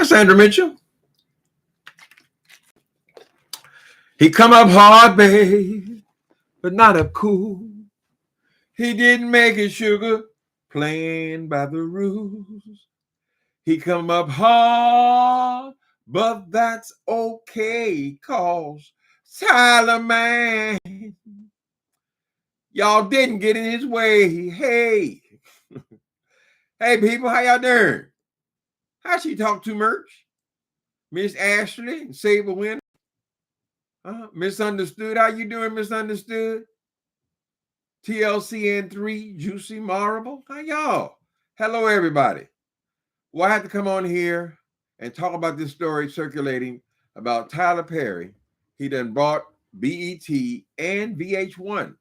Sandra Mitchell. He come up hard, babe, but not up cool. He didn't make his sugar, playing by the rules. He come up hard, but that's okay, cause Tyler, man, y'all didn't get in his way. Hey, hey, people, how y'all doing? How she talk too much? Miss Ashley and Saber Winner. Misunderstood. How you doing, Misunderstood? TLCN3, Juicy Marble. How y'all? Hello, everybody. Well, I had to come on here and talk about this story circulating about Tyler Perry. He done bought BET and VH1.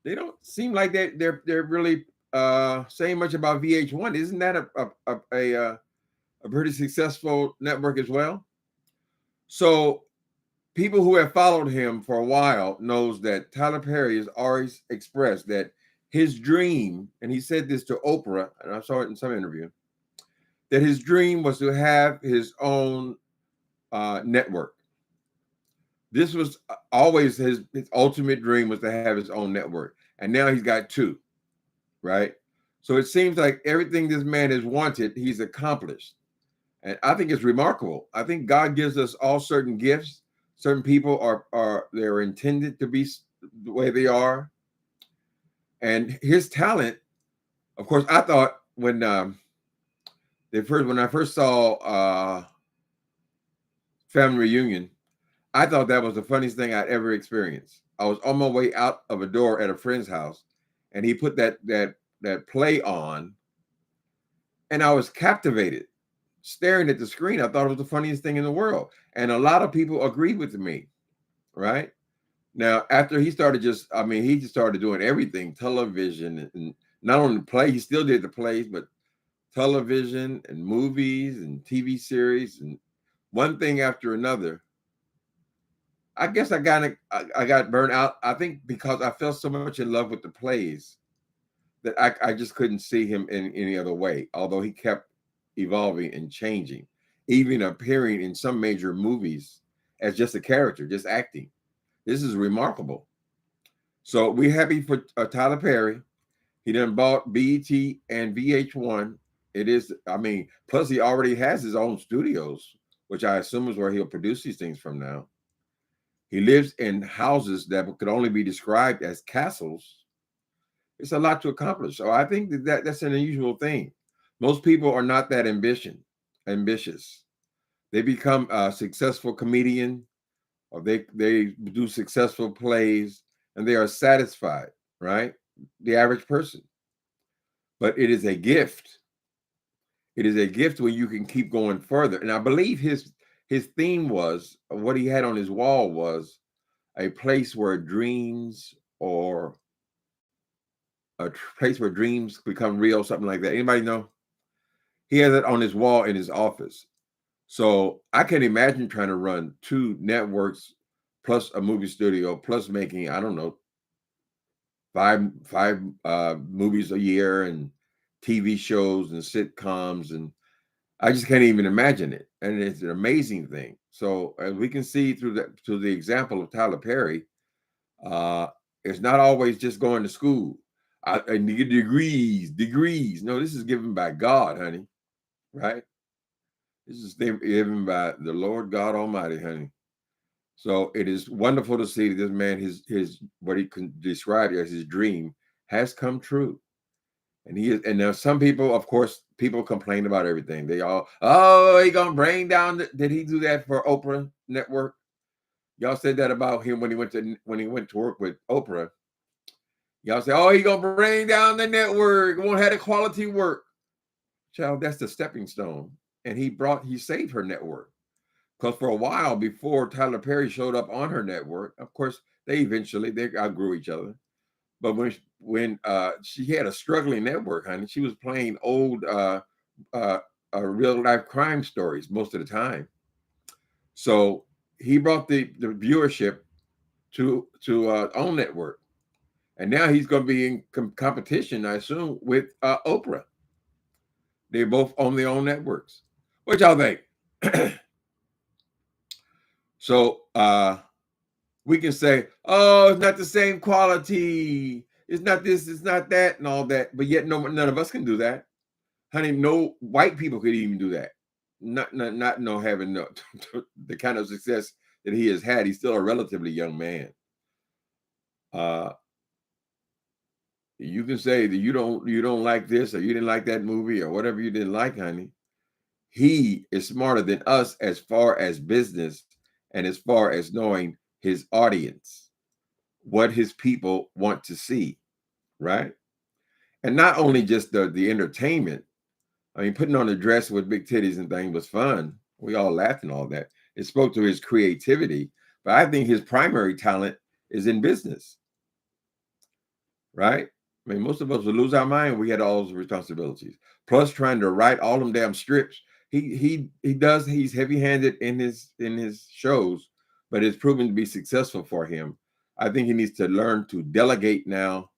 They don't seem like they're really saying much about VH1. Isn't that a pretty successful network as well? So people who have followed him for a while knows that Tyler Perry has always expressed that his dream, and he said this to Oprah, and I saw it in some interview, that his dream was to have his own network. This was always his ultimate dream, was to have his own network. And now he's got two, right? So it seems like everything this man has wanted, he's accomplished. And I think it's remarkable. I think God gives us all certain gifts. Certain people they're intended to be the way they are. And his talent, of course, I thought when I first saw Family Reunion, I thought that was the funniest thing I'd ever experienced. I was on my way out of a door at a friend's house, and he put that play on, and I was captivated, staring at the screen. I thought it was the funniest thing in the world, and a lot of people agreed with me. Right now, after he just started doing everything, television, and not only play, he still did the plays, but television and movies and TV series and one thing after another. I guess I got burnt out. I think because I fell so much in love with the plays that I just couldn't see him in any other way. Although he kept evolving and changing, even appearing in some major movies as just a character, just acting. This is remarkable. So we're happy for Tyler Perry. He done bought BET and VH1. It is, plus he already has his own studios, which I assume is where he'll produce these things from now. He lives in houses that could only be described as castles. It's a lot to accomplish. So I think that's an unusual thing. Most people are not that ambitious. They become a successful comedian, or they do successful plays, and they are satisfied, right? The average person. But it is a gift. It is a gift when you can keep going further. And I believe his theme was, what he had on his wall was a place where dreams, or a place where dreams become real, something like that. Anybody know? He has it on his wall in his office. So I can imagine trying to run two networks plus a movie studio plus making, I don't know, five movies a year and TV shows and sitcoms, and I just can't even imagine it. And it's an amazing thing. So as we can see through the example of Tyler Perry, it's not always just going to school. I need degrees. No, this is given by God, honey. Right? This is given by the Lord God Almighty, honey. So it is wonderful to see that this man, his what he can describe as his dream, has come true. And now some people, of course, people complain about everything. They all, oh, he gonna bring down. Did he do that for Oprah Network? Y'all said that about him when he went to work with Oprah. Y'all say, oh, he gonna bring down the network. Won't have the quality work. Child, that's the stepping stone. And he saved her network. Because for a while before Tyler Perry showed up on her network, of course, they outgrew each other. But when she had a struggling network, honey, she was playing old real life crime stories most of the time. So he brought the viewership to own network, and now he's going to be in competition, I assume, with Oprah. They both own their own networks. What y'all think? So we can say, oh, it's not the same quality. It's not this, it's not that, and all that. But yet, none of us can do that. Honey, no white people could even do that. Not no having the kind of success that he has had. He's still a relatively young man. You can say that you don't like this, or you didn't like that movie, or whatever you didn't like, honey. He is smarter than us as far as business and as far as knowing his audience, what his people want to see, right? And not only just the entertainment. I mean, putting on a dress with big titties and things was fun. We all laughed and all that. It spoke to his creativity, but I think his primary talent is in business, right? I mean, most of us would lose our mind. We had all those responsibilities, plus trying to write all them damn scripts. He does. He's heavy-handed in his shows, but it's proven to be successful for him. I think he needs to learn to delegate now,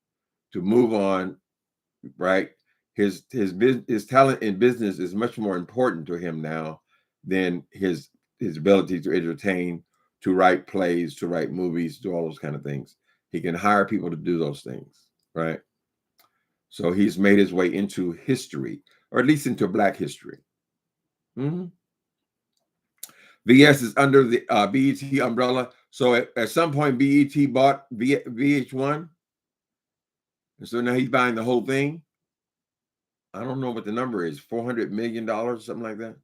to move on, right? His talent in business is much more important to him now than his ability to entertain, to write plays, to write movies, do all those kind of things. He can hire people to do those things, right? So he's made his way into history, or at least into Black history. Mm-hmm. VS is under the BET umbrella. So at some point, BET bought VH1. And so now he's buying the whole thing. I don't know what the number is, $400 million, something like that.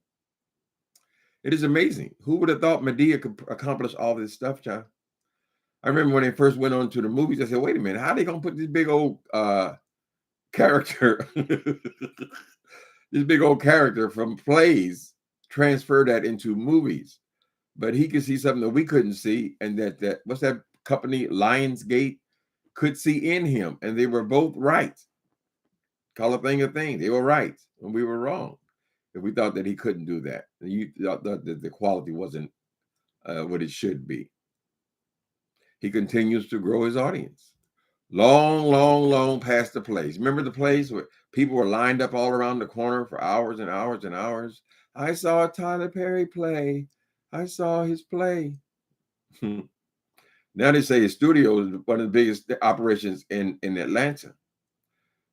It is amazing. Who would have thought Madea could accomplish all this stuff, John? I remember when they first went on to the movies, I said, wait a minute, how are they going to put this big old character, this big old character from plays, transfer that into movies? But he could see something that we couldn't see, and that what's that company, Lionsgate, could see in him, and they were both right. Call a thing a thing. They were right, and we were wrong. If we thought that he couldn't do that, and you thought that the quality wasn't what it should be. He continues to grow his audience. Long past the plays. Remember the plays where people were lined up all around the corner for hours and hours and hours? I saw a Tyler Perry play. I saw his play. Now they say his studio is one of the biggest operations in Atlanta.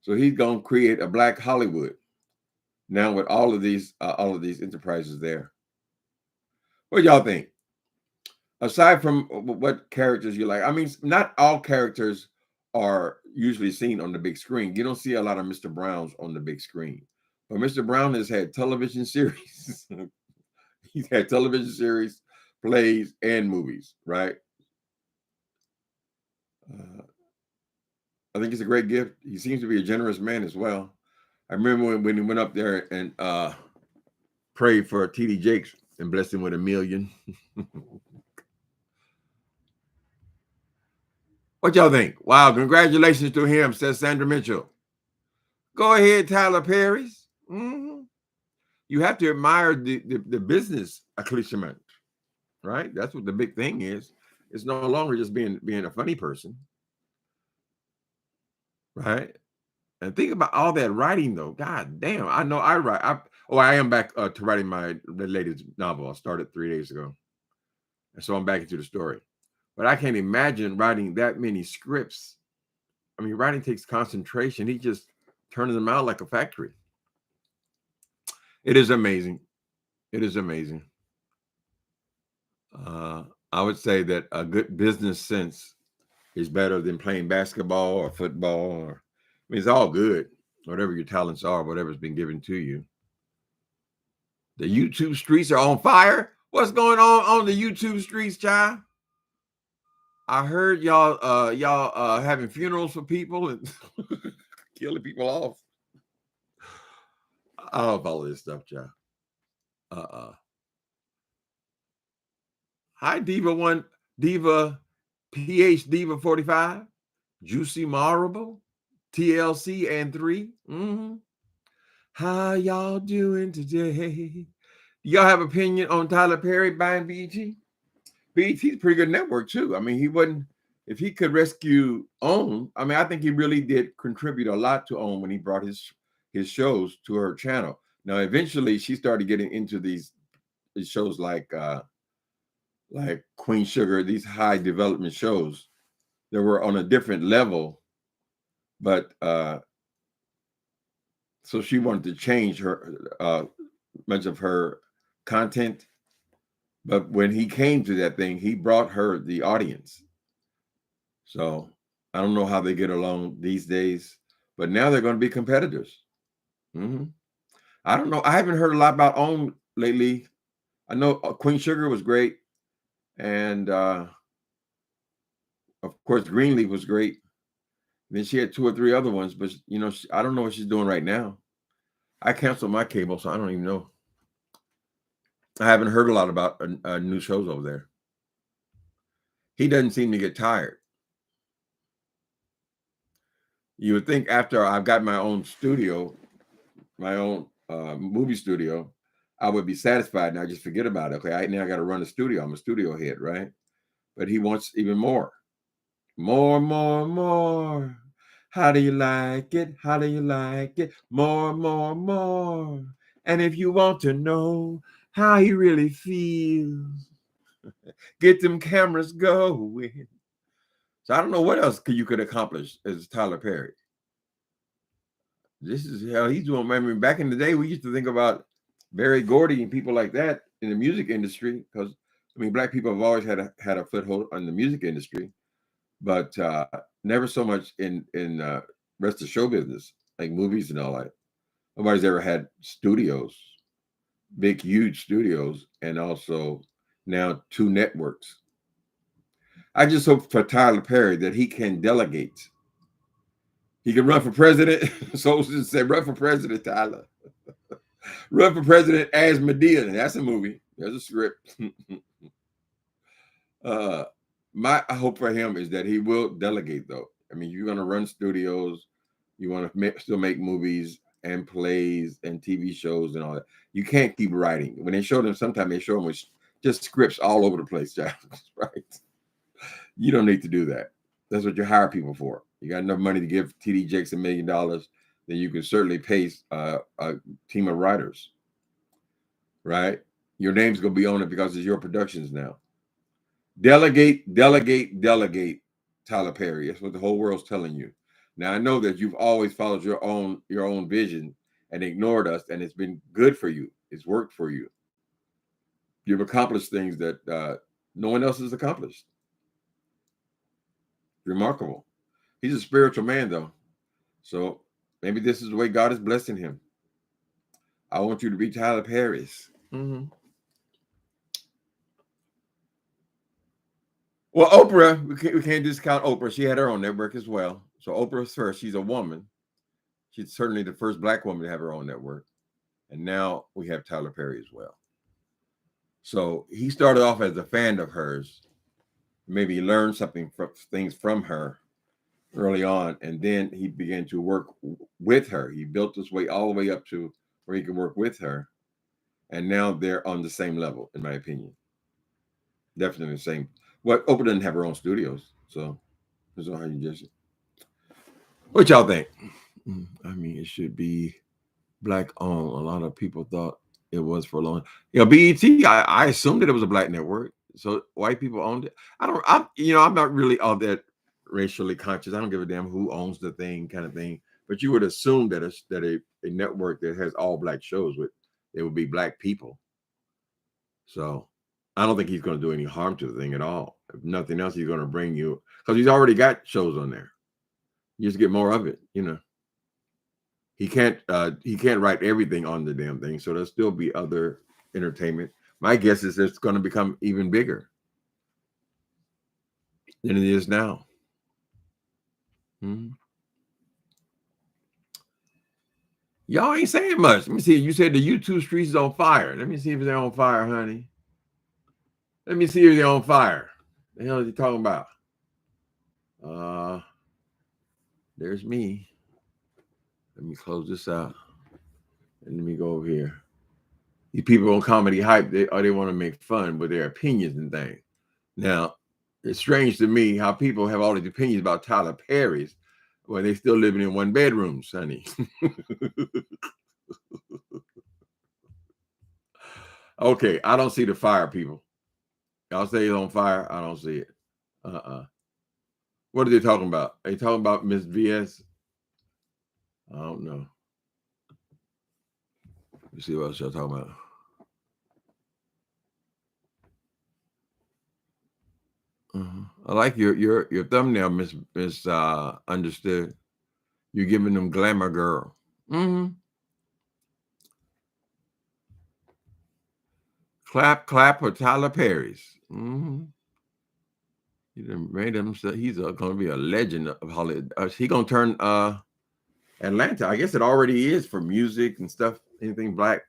So he's going to create a Black Hollywood now with all of these enterprises there. What y'all think? Aside from what characters you like, I mean, not all characters are usually seen on the big screen. You don't see a lot of Mr. Browns on the big screen, but Mr. Brown has had television series. He's had television series, plays, and movies, right? I think it's a great gift. He seems to be a generous man as well. I remember when he went up there and prayed for TD Jakes and blessed him with $1 million. What y'all think? Wow, congratulations to him, says Sandra Mitchell. Go ahead, Tyler Perry's. Mm-hmm. You have to admire the business accomplishment, right? That's what the big thing is. It's no longer just being a funny person, right? And think about all that writing, though. God damn, I know I write. I am back to writing the latest novel. I started 3 days ago, and so I'm back into the story. But I can't imagine writing that many scripts. I mean, writing takes concentration. He just turning them out like a factory. It is amazing. It is amazing. I would say that a good business sense is better than playing basketball or football. I mean, it's all good, whatever your talents are, whatever's been given to you. The YouTube streets are on fire. What's going on the YouTube streets, child? I heard y'all having funerals for people and killing people off. I don't follow this stuff, child. Hi, Diva PH Diva 45, Juicy Marable, TLC and 3. Mm-hmm. How y'all doing today? Y'all have opinion on Tyler Perry buying BET? BET's a pretty good network too. I mean, if he could rescue OWN, I mean, I think he really did contribute a lot to OWN when he brought his shows to her channel. Now, eventually she started getting into these shows like Queen Sugar, these high development shows that were on a different level, but so she wanted to change her much of her content. But when he came to that thing, he brought her the audience. So I don't know how they get along these days, but now they're going to be competitors. Mm-hmm. I don't know. I haven't heard a lot about OWN lately. I know Queen Sugar was great, and of course Greenleaf was great. Then she had 2 or 3 other ones, but I don't know what she's doing right now. I canceled my cable, so I don't even know. I haven't heard a lot about new shows over there. He doesn't seem to get tired. You would think after I've got my own studio, my own movie studio, I would be satisfied and I just forget about it. Okay, now I got to run a studio. I'm a studio head, right? But he wants even more. More, more, more. How do you like it? How do you like it? More, more, more. And if you want to know how he really feels, get them cameras going. So I don't know what else you could accomplish as Tyler Perry. This is how he's doing. I mean, back in the day, we used to think about Berry Gordy and people like that in the music industry, because black people have always had a foothold in the music industry, but never so much in rest of show business, like movies and all that. Nobody's ever had studios, big, huge studios, and also now 2 networks. I just hope for Tyler Perry that he can delegate. He can run for president. Soldiers say, run for president, Tyler. Run for president as Medea. That's a movie. There's a script. My hope for him is that he will delegate, though. I mean, you're going to run studios. You want to still make movies and plays and TV shows and all that. You can't keep writing. When they show them, sometimes they show them with just scripts all over the place, right? You don't need to do that. That's what you hire people for. You got enough money to give TD Jakes $1 million, then you can certainly pay a team of writers, right? Your name's going to be on it because it's your productions now. Delegate, delegate, delegate, Tyler Perry. That's what the whole world's telling you. Now, I know that you've always followed your own vision and ignored us, and it's been good for you. It's worked for you. You've accomplished things that no one else has accomplished. Remarkable. He's a spiritual man, though. So maybe this is the way God is blessing him. I want you to be Tyler Perry's. Mm-hmm. Well, Oprah, we can't discount Oprah. She had her own network as well. So Oprah's first. She's a woman. She's certainly the first Black woman to have her own network. And now we have Tyler Perry as well. So he started off as a fan of hers. Maybe he learned things from her early on, and then he began to work with her. He built his way all the way up to where he can work with her. And now they're on the same level, in my opinion. Definitely the same. Well, Oprah doesn't have her own studios, so that's how you just. What y'all think? I mean, it should be Black owned. A lot of people thought it was for a long. BET. I assumed that it was a Black network, so white people owned it. I'm not really all that racially conscious. I don't give a damn who owns the thing, kind of thing. But you would assume that a network that has all Black shows it would be Black people. So I don't think he's going to do any harm to the thing at all. If nothing else, he's going to bring you, because he's already got shows on there. You just get more of it, He can't write everything on the damn thing, so there'll still be other entertainment. My guess is it's going to become even bigger than it is now. Y'all ain't saying much. Let me see. You said the YouTube streets is on fire. Let me see if they're on fire, honey. Let me see if they're on fire. The hell are you talking about? There's me. Let me close this out. And let me go over here. These people on Comedy Hype, they want to make fun with their opinions and things. Now, it's strange to me how people have all these opinions about Tyler Perry's when they still living in one bedroom, sonny. Okay, I don't see the fire, people. Y'all say it's on fire. I don't see it. What are they talking about? Are they talking about Miss VS? I don't know. Let's see what else y'all talking about. I like your thumbnail, Miss Understood. You're giving them glamour girl. Clap, clap for Tyler Perry's. He done made him. He's going to be a legend of Hollywood. He going to turn Atlanta. I guess it already is for music and stuff. Anything black.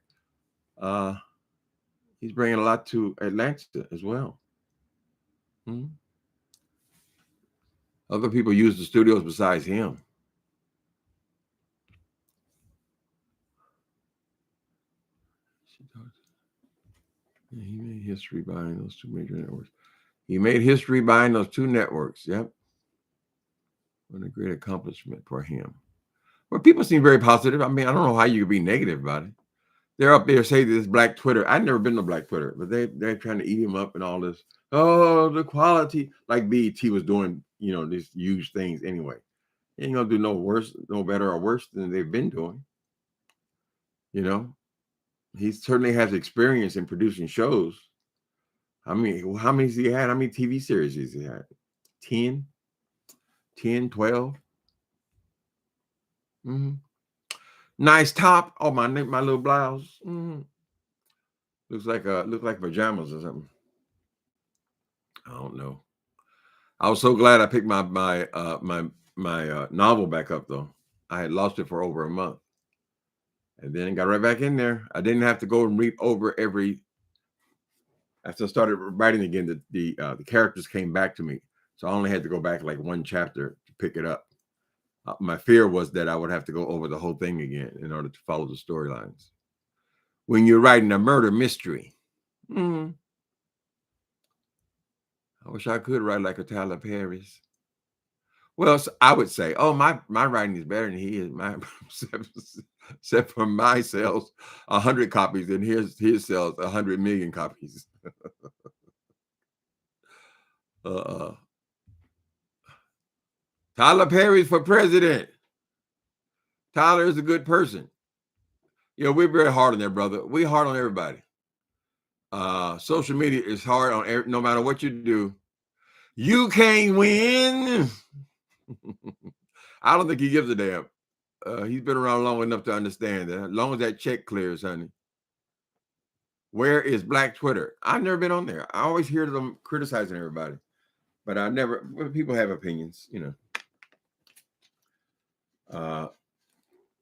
He's bringing a lot to Atlanta as well. Other people use the studios besides him. He made history buying those two major networks. He made history buying those two networks. Yep. What a great accomplishment for him. Well, people seem very positive. I mean, I don't know how you could be negative about it. They're up there saying this Black Twitter. I've never been to Black Twitter, but they're trying to eat him up and all this. Oh, the quality, like BET was doing, these huge things anyway. They ain't gonna do no worse, no better or worse than they've been doing. He certainly has experience in producing shows. How many has he had? How many TV series has he had? 10, 12. Nice top. Oh, my little blouse. Looks like pajamas or something. I don't know. I was so glad I picked my novel back up though. I had lost it for over a month, and then got right back in there. I didn't have to go and read over every. After I started writing again, the characters came back to me, so I only had to go back like one chapter to pick it up. My fear was that I would have to go over the whole thing again in order to follow the storylines. When you're writing a murder mystery, I wish I could write like a Tyler Perry's. Well, I would say, oh, my writing is better than he is. Except for my sales 100 copies, and his sells 100 million copies. Tyler Perry's for president. Tyler is a good person. We're very hard on that, brother. We're hard on everybody. Social media is hard on no matter what you do. You can't win. I don't think he gives a damn. He's been around long enough to understand that as long as that check clears, honey. Where is Black Twitter? I've never been on there. I always hear them criticizing everybody, but people have opinions,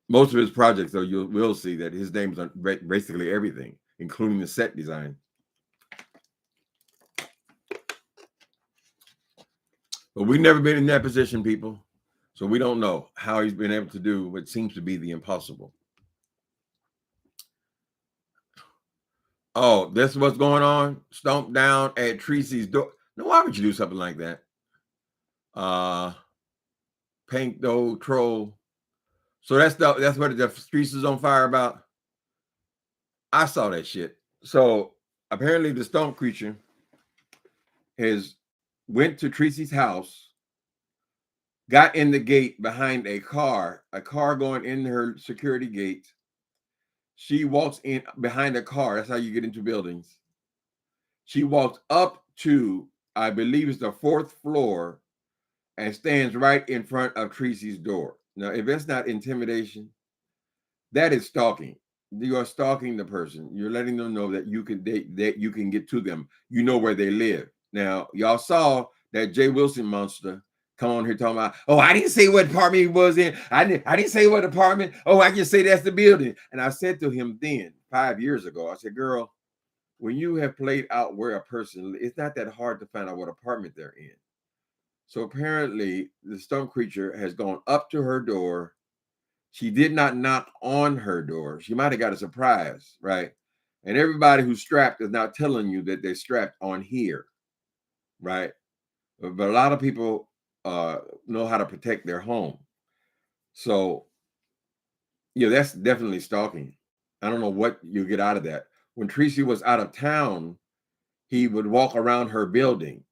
Most of his projects, though, you will see that his name's on basically everything, including the set design. But we've never been in that position, people. So we don't know how he's been able to do what seems to be the impossible. Oh, that's what's going on. Stomp down at Tracy's door. Now, why would you do something like that? Paint the troll. So that's what the streets is on fire about. I saw that shit. So apparently the Stomp creature went to Tracy's house, got in the gate behind a car going in her security gate. She walks in behind a car. That's how you get into buildings. She walks up to, I believe it's the 4th floor, and stands right in front of Tracy's door. Now, if that's not intimidation, that is stalking. You are stalking the person. You're letting them know that you can get to them. You know where they live. Now, y'all saw that Jay Wilson monster come on here talking about, oh, I didn't say what apartment he was in. I didn't say what apartment. Oh, I just say that's the building. And I said to him then, 5 years ago, I said, girl, when you have played out where a person, it's not that hard to find out what apartment they're in. So apparently the Stomp creature has gone up to her door. She did not knock on her door. She might have got a surprise, right? And everybody who's strapped is now telling you that they're strapped on here, right? But a lot of people know how to protect their home. So, that's definitely stalking. I don't know what you get out of that. when Tracy was out of town, he would walk around her building.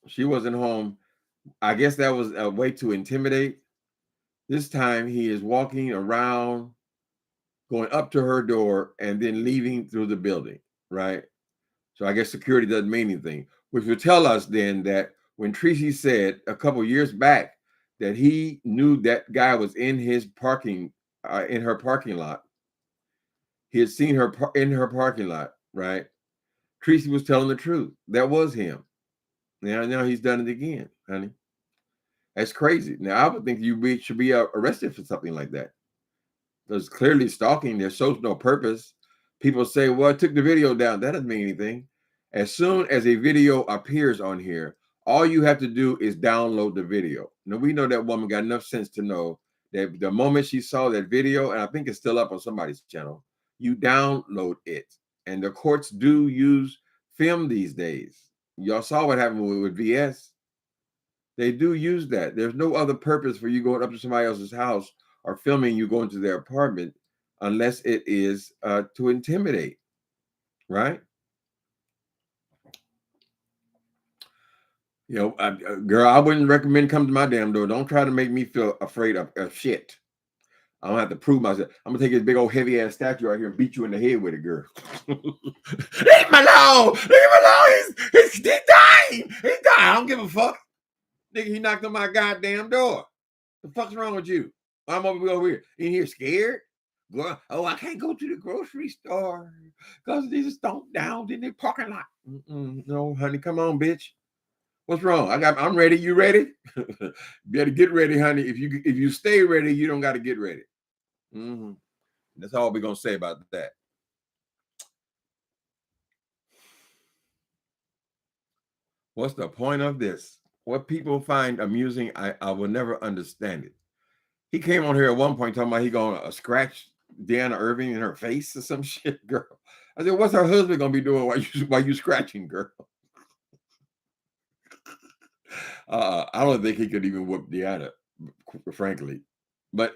She wasn't home. I guess that was a way to intimidate. This time he is walking around, going up to her door, and then leaving through the building, right? So I guess security doesn't mean anything, which would tell us then that when Tracy said a couple years back that he knew that guy was in his parking, in her parking lot, he had seen her in her parking lot, right? Tracy was telling the truth. That was him. Now he's done it again, honey. That's crazy. Now I would think you should be arrested for something like that. There's clearly stalking. There shows no purpose. People say, "Well, I took the video down." That doesn't mean anything. As soon as a video appears on here, all you have to do is download the video. Now we know that woman got enough sense to know that the moment she saw that video, and I think it's still up on somebody's channel, you download it. And the courts do use film these days. Y'all saw what happened with VS. They do use that. There's no other purpose for you going up to somebody else's house or filming you going to their apartment unless it is to intimidate, right? You know, girl, I wouldn't recommend come to my damn door. Don't try to make me feel afraid of shit. I don't have to prove myself. I'm gonna take this big old heavy ass statue right here and beat you in the head with it, girl. Leave him alone! Leave him alone! He's dying! He's dying! I don't give a fuck. Nigga, he knocked on my goddamn door. The fuck's wrong with you? I'm over here. In here scared? Oh, I can't go to the grocery store because these are stomped down in the parking lot. No, honey, come on, bitch. What's wrong? I'm ready. You ready? You better get ready, honey. If you stay ready, you don't got to get ready. That's all we're gonna say about that. What's the point of this? What people find amusing, I will never understand it. He came on here at one point talking about he gonna scratch Deanna Irving in her face or some shit, girl. I said, what's her husband gonna be doing while you scratching, girl? I don't think he could even whoop Deanna, frankly. But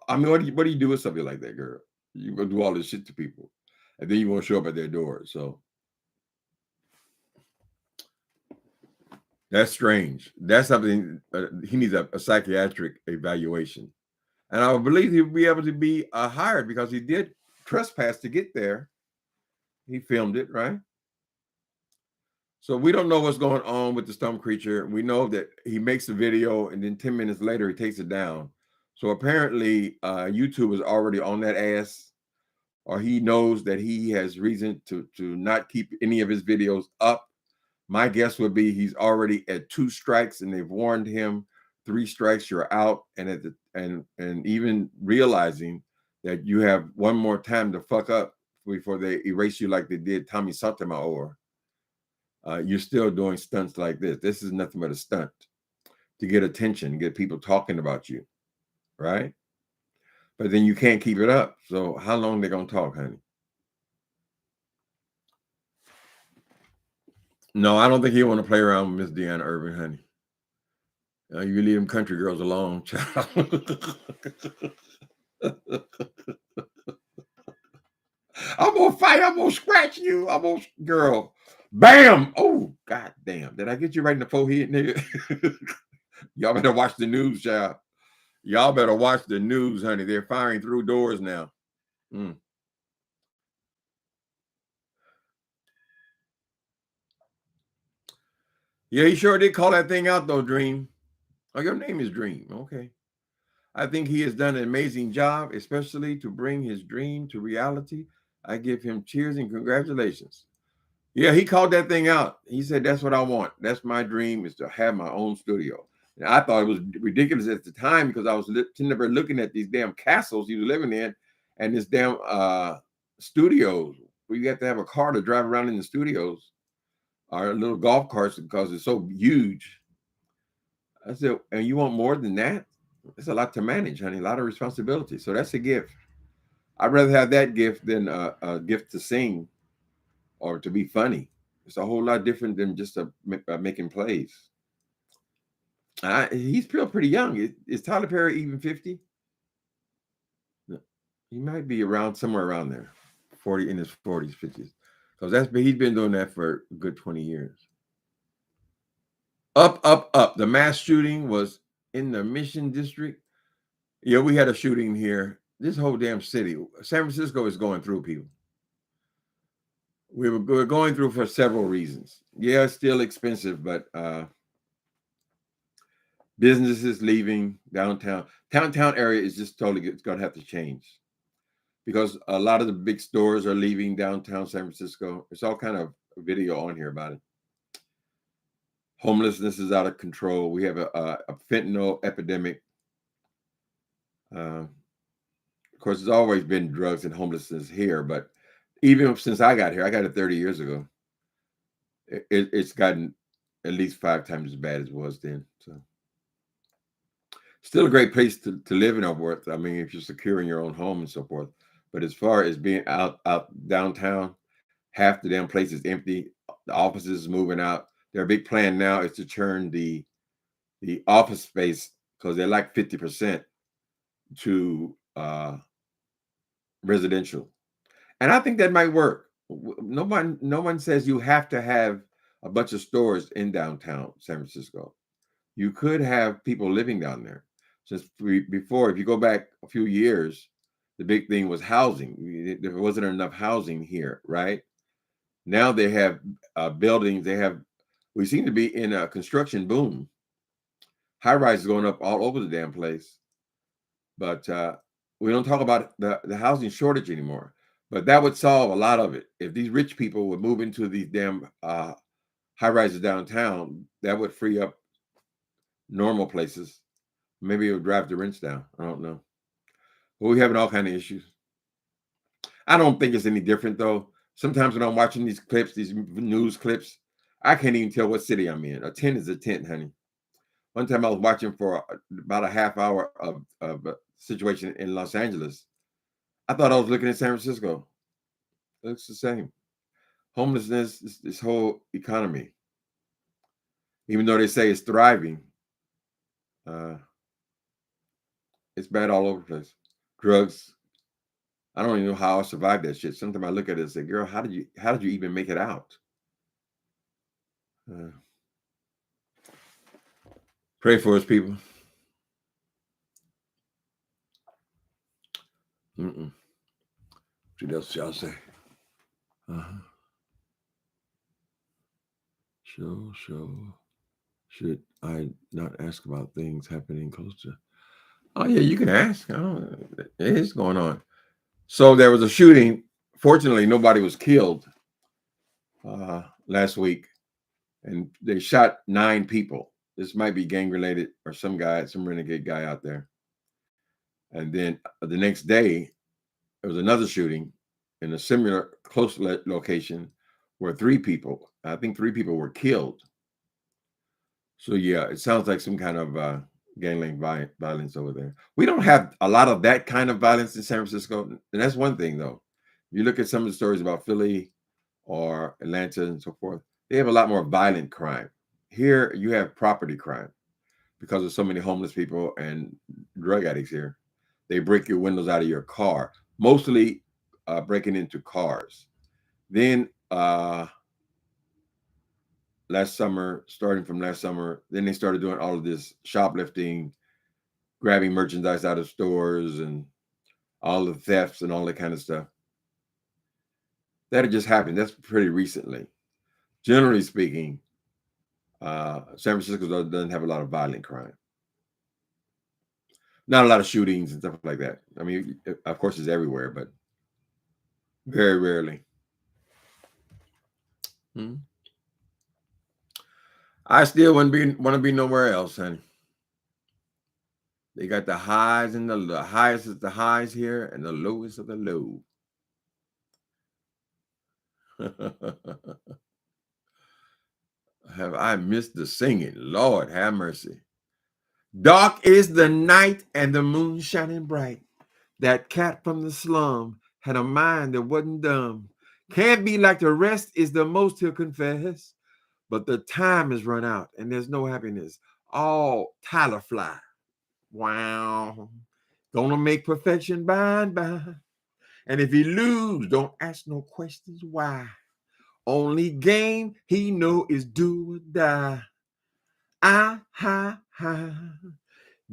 I mean, what do you do with something like that, girl? You go do all this shit to people, and then you won't show up at their door. So that's strange. That's something he needs a psychiatric evaluation, and I believe he'll be able to be hired because he did trespass to get there. He filmed it, right? So we don't know what's going on with the Stump Creature. We know that he makes a video and then 10 minutes later he takes it down. So apparently YouTube is already on that ass, or he knows that he has reason to not keep any of his videos up. My guess would be he's already at 2 strikes and they've warned him 3 strikes, you're out. And and even realizing that you have one more time to fuck up before they erase you like they did Tommy Sotomayor. You're still doing stunts like this. This is nothing but a stunt to get attention, get people talking about you, right? But then you can't keep it up. So how long they gonna talk, honey? No, I don't think he want to play around with Miss Deanna Irving, honey. You leave them country girls alone, child. I'm gonna fight. I'm gonna scratch you. I'm gonna, girl. Bam! Oh, god damn. Did I get you right in the forehead, nigga? Y'all better watch the news, child. Y'all better watch the news, honey. They're firing through doors now. Yeah, he sure did call that thing out, though, Dream. Oh, your name is Dream. Okay. I think he has done an amazing job, especially to bring his dream to reality. I give him cheers and congratulations. Yeah, he called that thing out. He said, that's what I want. That's my dream, is to have my own studio. And I thought it was ridiculous at the time because I was never looking at these damn castles he was living in and this damn studios where you have to have a car to drive around in the studios, or little golf carts because it's so huge. I said, and you want more than that? It's a lot to manage, honey, a lot of responsibility. So that's a gift. I'd rather have that gift than a gift to sing or to be funny. It's a whole lot different than just making plays. He's still pretty young. Is Tyler Perry even 50? No, He might be around somewhere around there, 40 in his 40s, 50s, because he's been doing that for a good 20 years. Up, up, up. The mass shooting was in the Mission District. Yeah, we had a shooting here. This whole damn city, San Francisco, is going through, people. We're going through for several reasons. Yeah, it's still expensive, but businesses leaving downtown. Downtown area is just totally, it's going to have to change because a lot of the big stores are leaving downtown San Francisco. It's all kind of video on here about it. Homelessness is out of control. We have a fentanyl epidemic. Of course, there's always been drugs and homelessness here, but even since I got here, I got it 30 years ago. It's gotten at least 5 times as bad as it was then. So, still a great place to live in Upworth. I mean, if you're secure in your own home and so forth. But as far as being out downtown, half the damn place is empty. The offices is moving out. Their big plan now is to turn the office space, because they're like 50%, to residential. And I think that might work. No one says you have to have a bunch of stores in downtown San Francisco. You could have people living down there. Since before, if you go back a few years, the big thing was housing. There wasn't enough housing here, right? Now they have buildings. We seem to be in a construction boom. High rise going up all over the damn place. But we don't talk about the housing shortage anymore. But that would solve a lot of it. If these rich people would move into these damn high rises downtown, that would free up normal places. Maybe it would drive the rents down. I don't know. But we're having all kind of issues. I don't think it's any different, though. Sometimes when I'm watching these clips, these news clips, I can't even tell what city I'm in. A tent is a tent, honey. One time I was watching for about a half hour of a situation in Los Angeles. I thought I was looking at San Francisco. It looks the same. Homelessness, this whole economy, even though they say it's thriving, it's bad all over the place. Drugs. I don't even know how I survived that shit. Sometimes I look at it and say, girl, how did you even make it out? Pray for us, people. What else y'all say? Should I not ask about things happening close to? Oh yeah, you can ask. It is going on. So there was a shooting. Fortunately, nobody was killed last week, and they shot 9 people. This might be gang related or some renegade guy out there. And then the next day, there was another shooting in a similar close location where 3 people, I think 3 people were killed. So yeah, it sounds like some kind of gangland violence over there. We don't have a lot of that kind of violence in San Francisco. And that's one thing, though. If you look at some of the stories about Philly or Atlanta and so forth, they have a lot more violent crime. Here, you have property crime because of so many homeless people and drug addicts here. They break your windows out of your car, mostly breaking into cars. Then starting from last summer, then they started doing all of this shoplifting, grabbing merchandise out of stores and all the thefts and all that kind of stuff. That had just happened. That's pretty recently. Generally speaking, San Francisco doesn't have a lot of violent crime. Not a lot of shootings and stuff like that. I mean, of course, it's everywhere, but very rarely. I still want to be nowhere else, honey. They got the highs and the highest is the highs here and the lowest of the low. Have I missed the singing? Lord have mercy. Dark is the night and the moon shining bright. That cat from the slum had a mind that wasn't dumb. Can't be like the rest is the most he'll confess. But the time has run out and there's no happiness. All Tyler fly. Wow. Gonna make perfection by and by. And if he lose, don't ask no questions why. Only game he know is do or die. Ah, ha, ha.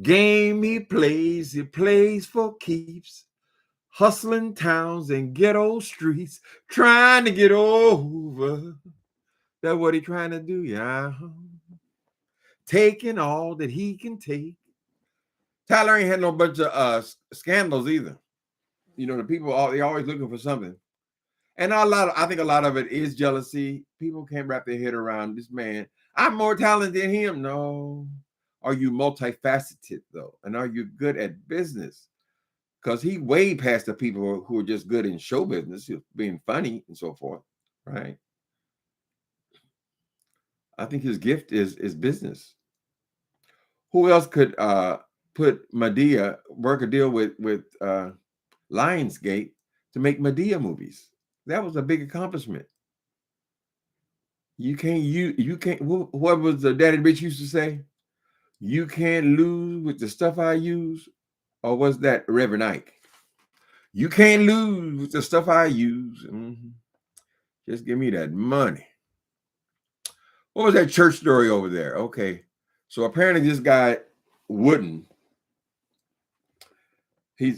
Game he plays for keeps. Hustling towns and ghetto streets, trying to get over. That's what he trying to do, yeah. Taking all that he can take. Tyler ain't had no bunch of scandals either. You know, the people they always looking for something. And I think a lot of it is jealousy. People can't wrap their head around this man. I'm more talented than him. No. Are you multifaceted though? And are you good at business? Because he way past the people who are just good in show business, being funny and so forth, right? I think his gift is business. Who else could put Madea, work a deal with Lionsgate to make Madea movies? That was a big accomplishment. You can't. What was the Daddy Rich used to say? You can't lose with the stuff I use, or was that Reverend Ike? You can't lose with the stuff I use. Mm-hmm. Just give me that money. What was that church story over there? Okay, so apparently this guy Wooden,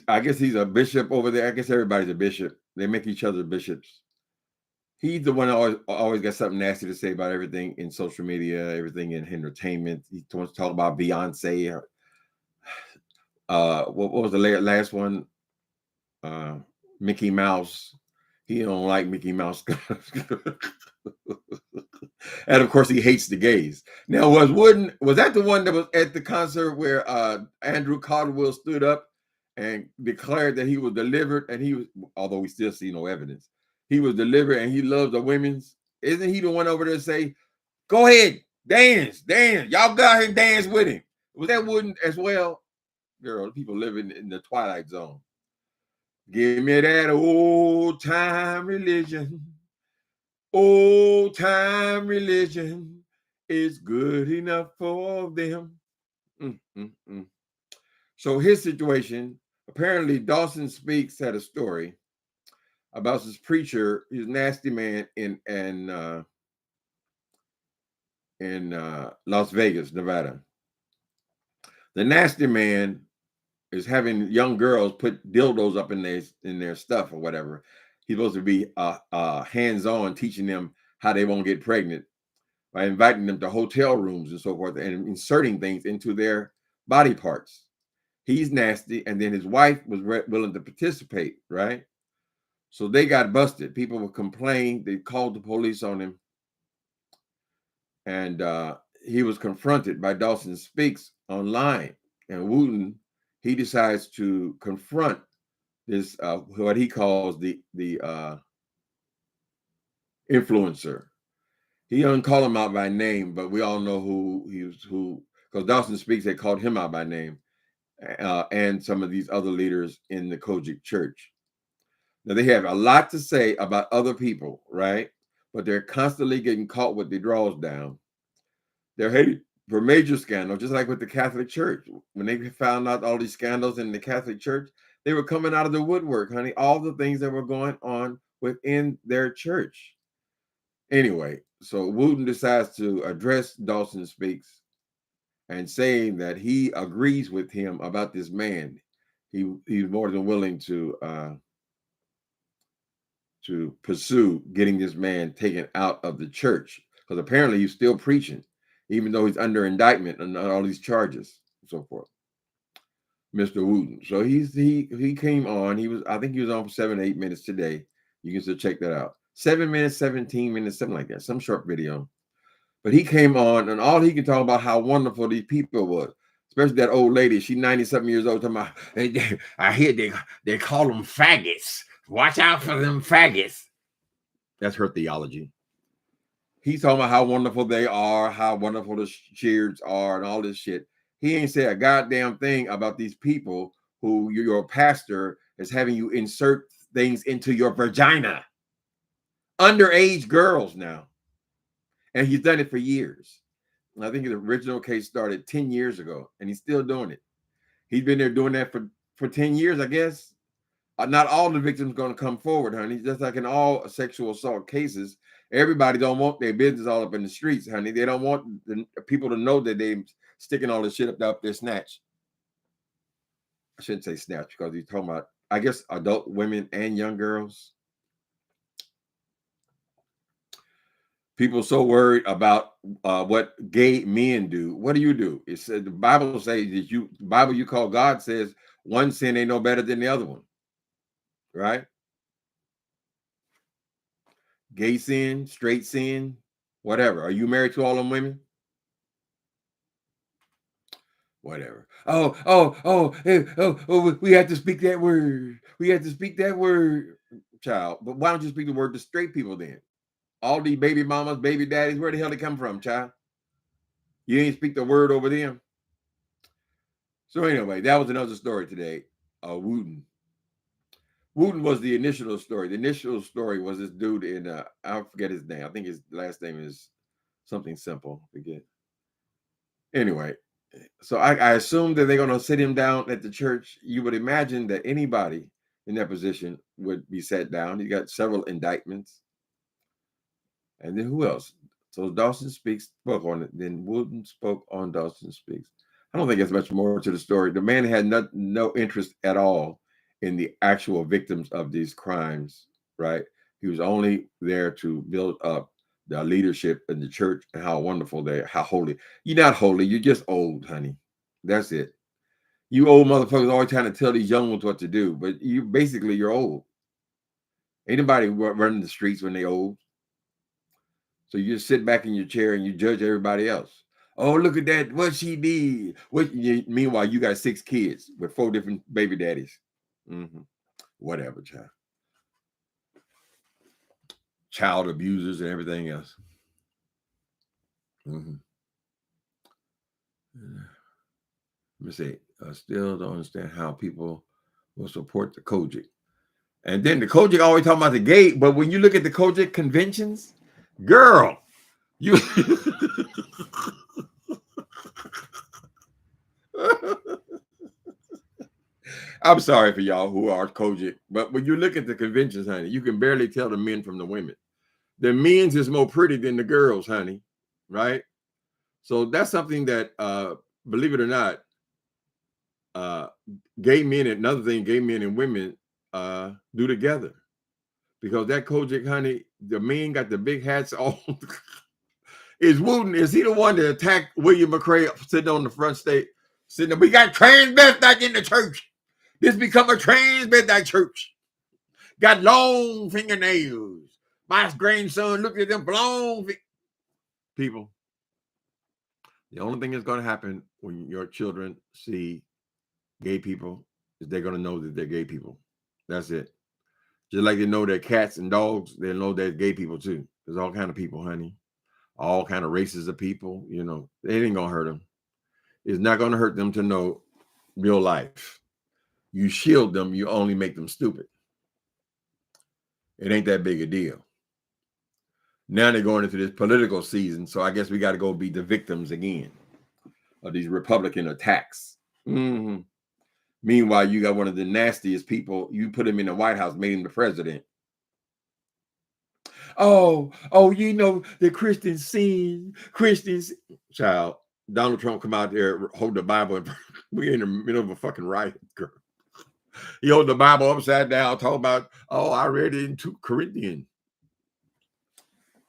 I guess he's a bishop over there. I guess everybody's a bishop. They make each other bishops. He's the one that always got something nasty to say about everything in social media, everything in entertainment. He wants to talk about Beyonce. What was the last one? Mickey Mouse. He don't like Mickey Mouse. And of course, he hates the gays. Now, was that the one that was at the concert where Andrew Caldwell stood up and declared that he was delivered, and he was, although we still see no evidence, he was delivered and he loves the women's. Isn't he the one over there say, "Go ahead, dance, y'all go out here and dance with him"? Was that Wooden as well? Girl, people living in the Twilight Zone. Give me that old time religion. Old time religion is good enough for them. So his situation, apparently Dawson Speaks had a story about this preacher, his nasty man in Las Vegas, Nevada. The nasty man is having young girls put dildos up in their stuff or whatever. He's supposed to be hands-on, teaching them how they won't get pregnant by inviting them to hotel rooms and so forth and inserting things into their body parts. He's nasty, and then his wife was willing to participate, right? So they got busted. People would complain. They called the police on him, and he was confronted by Dawson Speaks online. And Wooten, he decides to confront this what he calls the influencer. He doesn't call him out by name, but we all know who because Dawson Speaks had called him out by name, and some of these other leaders in the Kojic church. Now they have a lot to say about other people, right? But they're constantly getting caught with the draws down. They're headed for major scandals, just like with the Catholic Church. When they found out all these scandals in the Catholic Church, they were coming out of the woodwork, honey. All the things that were going on within their church. Anyway, so Wooten decides to address Dawson Speaks and saying that he agrees with him about this man. He's more than willing to pursue getting this man taken out of the church, because apparently he's still preaching, even though he's under indictment on all these charges and so forth. Mr. Wooten. So he came on. I think he was on for 7-8 minutes today. You can still check that out. 7 minutes, 17 minutes, something like that. Some short video. But he came on, and all he could talk about how wonderful these people was. Especially that old lady. She's 90-something years old. Talking about, I hear they call them faggots. Watch out for them faggots. That's her theology. He's talking about how wonderful they are, how wonderful the cheers are, and all this shit. He ain't said a goddamn thing about these people who your pastor is having you insert things into your vagina. Underage girls now. And he's done it for years. And I think his original case started 10 years ago, and he's still doing it. He's been there doing that for 10 years, I guess. Not all the victims going to come forward, honey. Just like in all sexual assault cases, everybody don't want their business all up in the streets, honey. They don't want the people to know that they sticking all this shit up their snatch. I shouldn't say snatch because he's talking about, I guess, adult women and young girls. People so worried about what gay men do. What do you do? It said the Bible says that the Bible you call God says one sin ain't no better than the other one, right? Gay sin, straight sin, whatever. Are you married to all them women? Whatever. We have to speak that word. We have to speak that word, child. But why don't you speak the word to straight people then? All these baby mamas, baby daddies, where the hell they come from, child? You ain't speak the word over them. So anyway, that was another story today. Wooten. Wooten was the initial story. The initial story was this dude in I forget his name. I think his last name is something simple. Forget. Anyway, so I assume that they're going to sit him down at the church. You would imagine that anybody in that position would be sat down. He got several indictments. And then who else? So Dawson Speaks spoke on it. Then Wooten spoke on Dawson Speaks. I don't think there's much more to the story. The man had no interest at all in the actual victims of these crimes, right? He was only there to build up the leadership in the church and how wonderful they are, how holy. You're not holy, you're just old, honey. That's it. You old motherfuckers always trying to tell these young ones what to do, but you're old. Ain't nobody running the streets when they old. So you just sit back in your chair and you judge everybody else. Oh, look at that! What she did. Meanwhile, you got 6 kids with 4 different baby daddies. Mm-hmm. Whatever, child abusers and everything else. Mm-hmm. Let me say, I still don't understand how people will support the Kojic. And then the Kojic always talking about the gay, but when you look at the Kojic conventions, girl, you. I'm sorry for y'all who are Kojic, but when you look at the conventions, honey, you can barely tell the men from the women. The men's is more pretty than the girls, honey, right? So that's something that, believe it or not, gay men, another thing gay men and women do together. Because that Kojic, honey, the men got the big hats on. Is Wooten, is he the one that attacked William McRae sitting on the front stage? Sitting there, we got transvestite in the church. This become a transvestite church. Got long fingernails. My grandson looked at them long people. The only thing that's going to happen when your children see gay people is they're going to know that they're gay people. That's it. Just like they know they're cats and dogs, they know they're gay people too. There's all kind of people, honey. All kind of races of people. You know, it ain't going to hurt them. It's not going to hurt them to know real life. You shield them, you only make them stupid. It ain't that big a deal. Now they're going into this political season, so I guess we got to go be the victims again of these Republican attacks. Mm-hmm. Meanwhile, you got one of the nastiest people. You put him in the White House, made him the president. Oh, you know the Christians sin. Christians, child. Donald Trump come out there, hold the Bible, and we in the middle of a fucking riot, girl. He hold the Bible upside down, talk about, I read it in 2 Corinthians.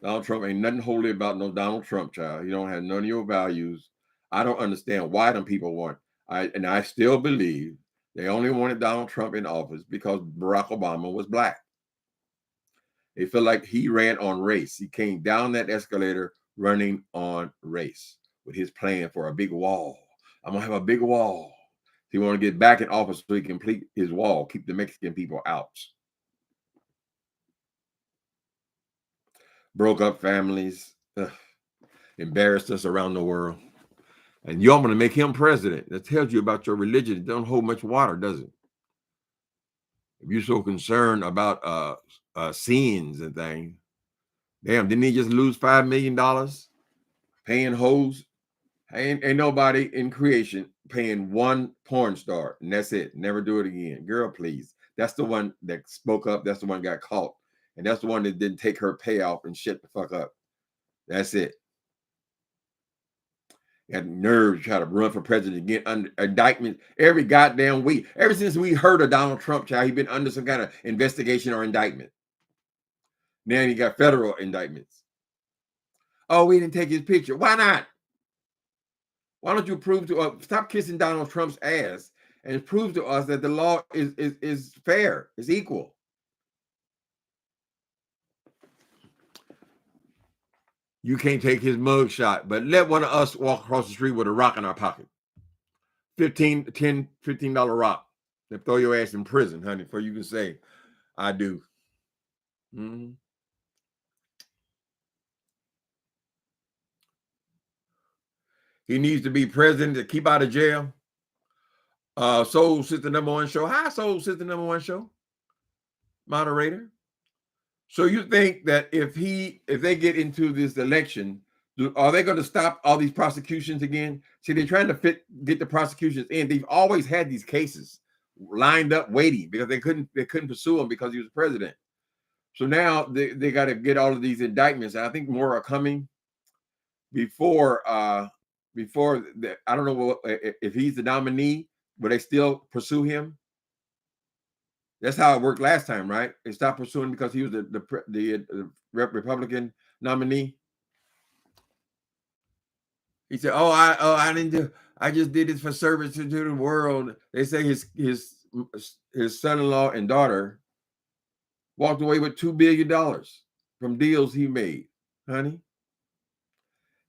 Donald Trump ain't nothing holy about no Donald Trump, child. You don't have none of your values. I don't understand why them people want. I still believe they only wanted Donald Trump in office because Barack Obama was black. They feel like he ran on race. He came down that escalator running on race with his plan for a big wall. I'm gonna have a big wall. He want to get back in office so he can complete his wall, keep the Mexican people out. Broke up families, embarrassed us around the world. And y'all going to make him president. That tells you about your religion. It don't hold much water, does it? If you're so concerned about sins and things, damn, didn't he just lose $5 million paying hoes? Ain't nobody in creation paying one porn star, and that's it. Never do it again. Girl, please. That's the one that spoke up. That's the one that got caught. And that's the one that didn't take her payoff and shut the fuck up. That's it. Had nerve to try to run for president, get under indictment every goddamn week. Ever since we heard of Donald Trump, child, he's been under some kind of investigation or indictment. Now he got federal indictments. Oh, we didn't take his picture. Why not? Why don't you prove to us, stop kissing Donald Trump's ass and prove to us that the law is fair, is equal? You can't take his mug shot, but let one of us walk across the street with a rock in our pocket. $15 rock. They throw your ass in prison, honey, before you can say, I do. Mm-hmm. He needs to be president to keep out of jail. Soul Sister #1 show. Hi, Soul Sister #1 show. Moderator. So you think that if they get into this election, are they going to stop all these prosecutions again? See, they're trying to get the prosecutions in. They've always had these cases lined up waiting because they couldn't pursue him because he was president. So now they got to get all of these indictments. And I think more are coming before I don't know if he's the nominee, will they still pursue him? That's how it worked last time, right? They stopped pursuing because he was the Republican nominee. He said, "Oh, I didn't do. I just did this for service to the world." They say his son-in-law and daughter walked away with $2 billion from deals he made, honey.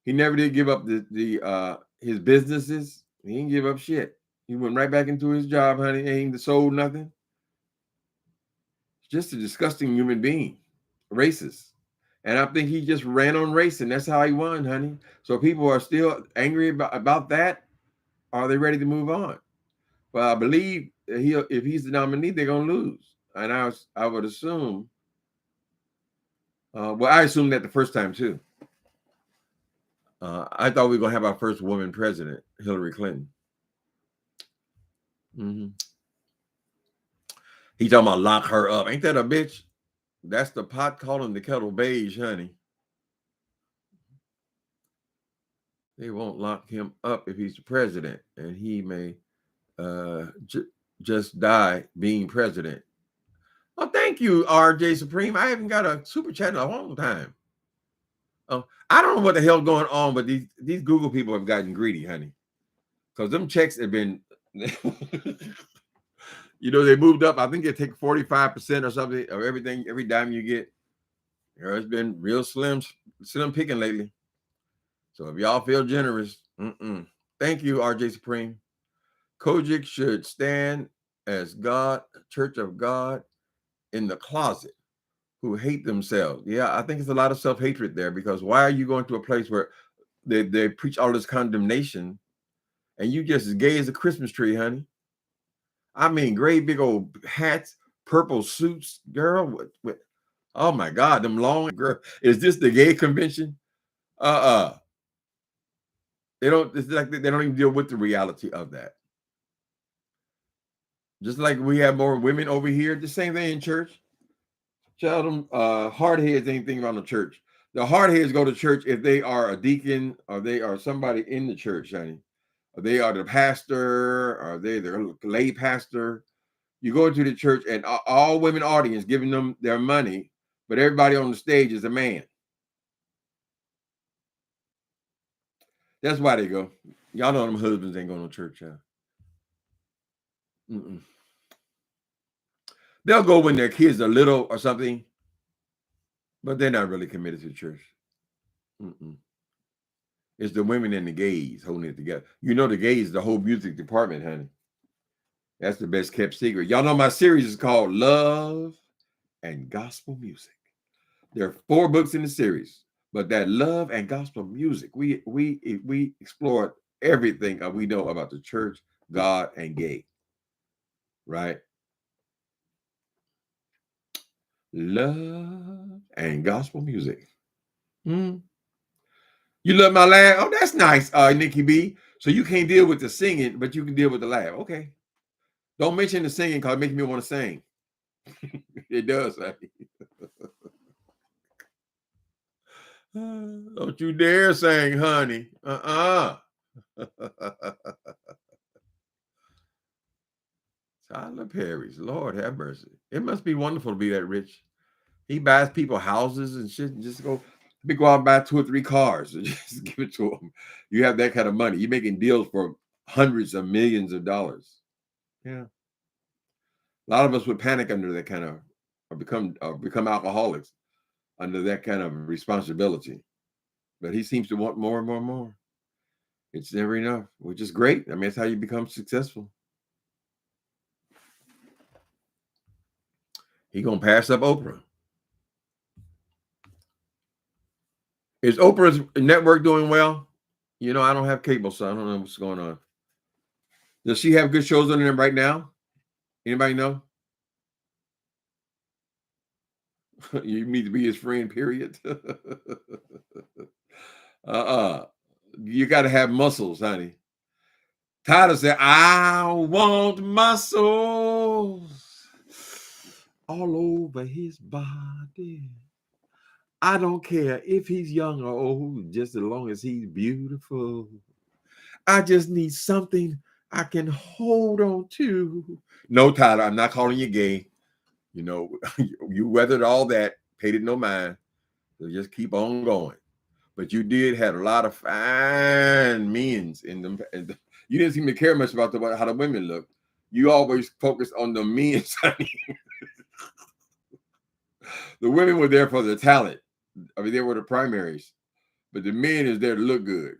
He never did give up his businesses. He didn't give up shit. He went right back into his job, honey. He ain't sold nothing. Just a disgusting human being, racist. And I think he just ran on race, and that's how he won, honey. So people are still angry about that. Are they ready to move on? Well, I believe if he's the nominee, they're gonna lose. And I would assume. I assumed that the first time too. I thought we were gonna have our first woman president, Hillary Clinton. Mm-hmm. He talking about lock her up. Ain't that a bitch? That's the pot calling the kettle beige, honey. They won't lock him up if he's the president, and he may just die being president. Oh, thank you, RJ Supreme. I haven't got a super chat in a long time. I don't know what the hell going on, but these Google people have gotten greedy, honey. Because them checks have been... they moved up. I think they take 45% or something of everything, every dime you get. It's been real slim picking lately. So if y'all feel generous, thank you, RJ Supreme. Kojic should stand as God, Church of God in the closet who hate themselves. Yeah, I think it's a lot of self-hatred there, because why are you going to a place where they preach all this condemnation and you just as gay as a Christmas tree, honey? I mean, great big old hats, purple suits, girl. What? Oh my God, them long girl. Is this the gay convention? They don't. It's like they don't even deal with the reality of that. Just like we have more women over here, the same thing in church. Tell them hardheads ain't thinking about the church. The hardheads go to church if they are a deacon or they are somebody in the church, honey. They are the pastor, or they the lay pastor. You go into the church and all women audience giving them their money, but everybody on the stage is a man. That's why they go. Y'all know them husbands ain't going to church, huh? They'll go when their kids are little or something, but they're not really committed to church. It's the women and the gays holding it together. The gays, the whole music department, honey. That's the best kept secret. Y'all know my series is called Love and Gospel Music. There are 4 books in the series, but that love and gospel music, we explored everything we know about the church, God, and gay. Right? Love and gospel music. You love my laugh? Oh, that's nice, Nikki B. So you can't deal with the singing, but you can deal with the laugh. Okay. Don't mention the singing because it makes me want to sing. It does, honey. Don't you dare sing, honey. Tyler Perry's, Lord have mercy. It must be wonderful to be that rich. He buys people houses and shit and just go out and buy 2 or 3 cars and just give it to them. You have that kind of money. You're making deals for hundreds of millions of dollars. Yeah. A lot of us would panic under that kind of, or become alcoholics under that kind of responsibility. But he seems to want more and more and more. It's never enough, which is great. I mean, that's how you become successful. He gonna pass up Oprah. Is Oprah's network doing well? You know, I don't have cable, so I don't know what's going on. Does she have good shows on them right now? Anybody know? You need to be his friend, period. You got to have muscles, honey. Tyler said, I want muscles all over his body. I don't care if he's young or old, just as long as he's beautiful. I just need something I can hold on to. No, Tyler, I'm not calling you gay. You know, you weathered all that, paid it no mind. So just keep on going. But you did have a lot of fine men's in them. And you didn't seem to care much about how the women look. You always focused on the men. The women were there for the talent. I mean, they were the primaries. But the men is there to look good.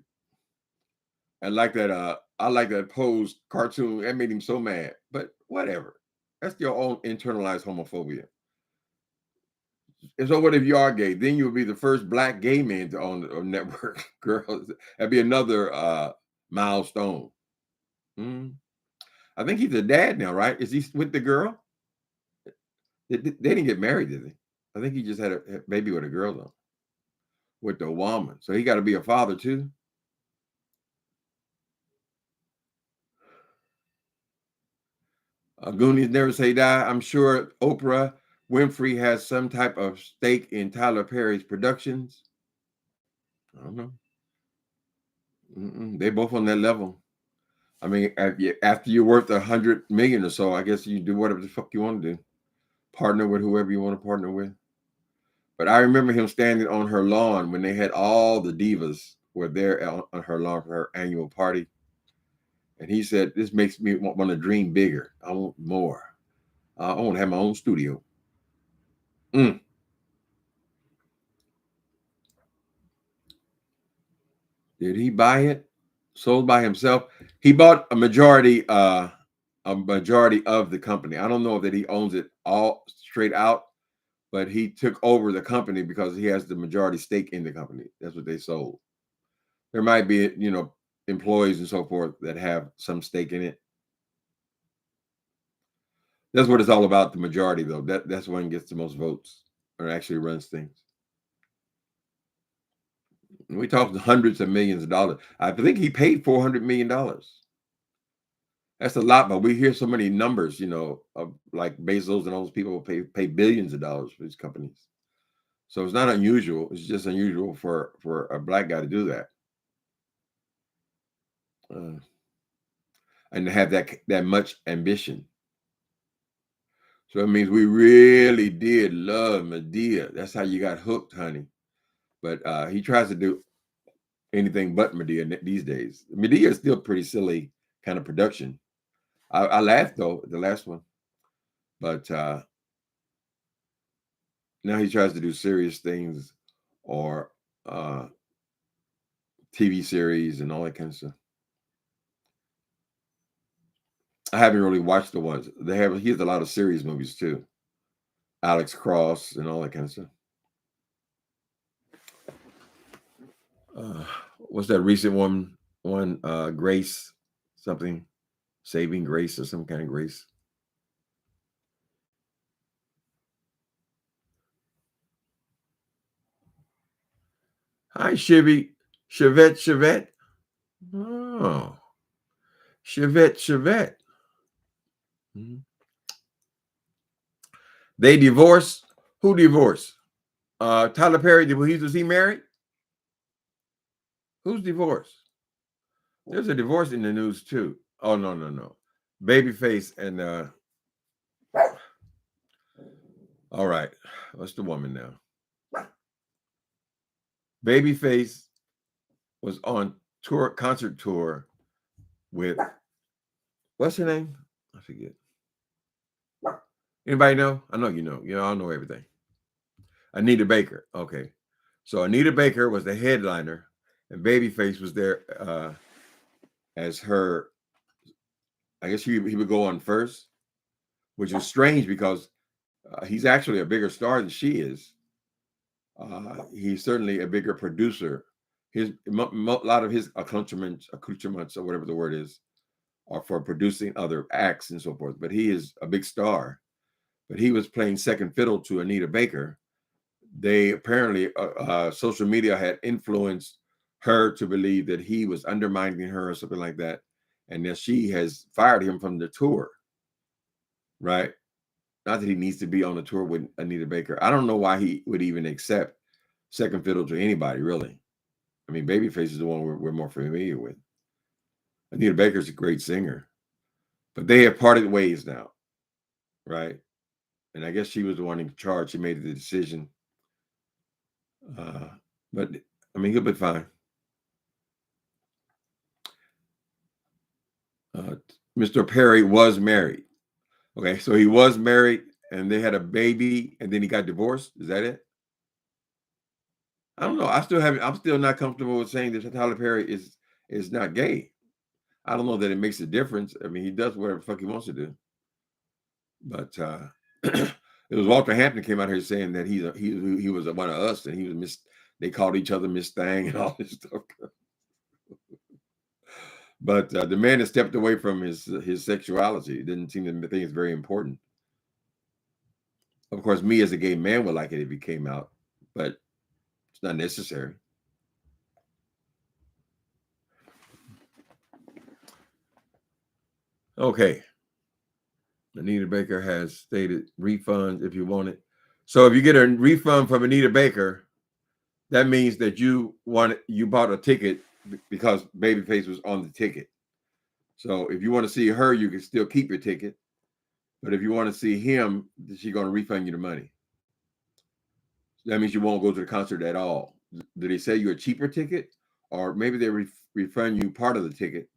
I like that Pose cartoon. That made him so mad. But whatever. That's your own internalized homophobia. And so what if you are gay? Then you'll be the first black gay man to own a network. Girls, that'd be another milestone. I think he's a dad now, right? Is he with the girl? They didn't get married, did they? I think he just had a baby with a girl though. With the woman. So he got to be a father too. Goonies never say die. I'm sure Oprah Winfrey has some type of stake in Tyler Perry's productions. I don't know. They both on that level. I mean, after you're worth 100 million or so, I guess you do whatever the fuck you want to do. Partner with whoever you want to partner with. But I remember him standing on her lawn when they had all the divas were there on her lawn for her annual party. And he said, this makes me want to dream bigger. I want more. I want to have my own studio. Did he buy it? Sold by himself? He bought a majority of the company. I don't know that he owns it all straight out, but he took over the company because he has the majority stake in the company. That's what they sold. There might be, employees and so forth that have some stake in it. That's what it's all about, the majority, though. That's when gets the most votes or actually runs things. We talked hundreds of millions of dollars. I think he paid $400 million. That's a lot, but we hear so many numbers, of like Bezos and all those people pay billions of dollars for these companies. So it's not unusual. It's just unusual for a black guy to do that. And to have that much ambition. So it means we really did love Madea. That's how you got hooked, honey. But he tries to do anything but Madea these days. Madea is still pretty silly kind of production. I laughed though at the last one, but now he tries to do serious things or TV series and all that kind of stuff. I haven't really watched the ones he has a lot of serious movies too. Alex Cross and all that kind of stuff. What's that recent one? Grace something, Saving Grace or some kind of grace. Hi, Chevette. Oh, Chevette. They divorced. Who divorced? Tyler Perry. Was he married? Who's divorced? There's a divorce in the news too. Oh no. Babyface and all right. What's the woman now? Babyface was on concert tour with what's her name? I forget. Anybody know? I know you know. You know, I know everything. Anita Baker. Okay. So Anita Baker was the headliner, and Babyface was there as her. I guess he would go on first, which is strange because he's actually a bigger star than she is. He's certainly a bigger producer. His a lot of his accoutrements, or whatever the word is, are for producing other acts and so forth. But he is a big star. But he was playing second fiddle to Anita Baker. They apparently, social media had influenced her to believe that he was undermining her or something like that, and that she has fired him from the tour. Right? Not that he needs to be on the tour with Anita Baker. I don't know why he would even accept second fiddle to anybody, really. I mean, Babyface is the one we're more familiar with. Anita Baker's a great singer, but they have parted ways now, right? And I guess she was the one in charge. She made the decision. But I mean, he'll be fine. Mr. Perry was married. Okay, so he was married, and they had a baby, and then he got divorced. Is that it? I don't know. I'm still not comfortable with saying that Tyler Perry is not gay. I don't know that it makes a difference. I mean, he does whatever the fuck he wants to do. But it was Walter Hampton came out here saying that he was one of us, and he was Miss. They called each other Miss Thang and all this stuff. But the man has stepped away from his sexuality. It didn't seem to think it's very important. Of course, me as a gay man would like it if he came out, but it's not necessary. Okay. Anita Baker has stated refunds if you want it. So if you get a refund from Anita Baker, that means that you bought a ticket because Babyface was on the ticket. So if you want to see her, you can still keep your ticket. But if you want to see him, she's going to refund you the money. That means you won't go to the concert at all. Did they say you a cheaper ticket, or maybe they refund you part of the ticket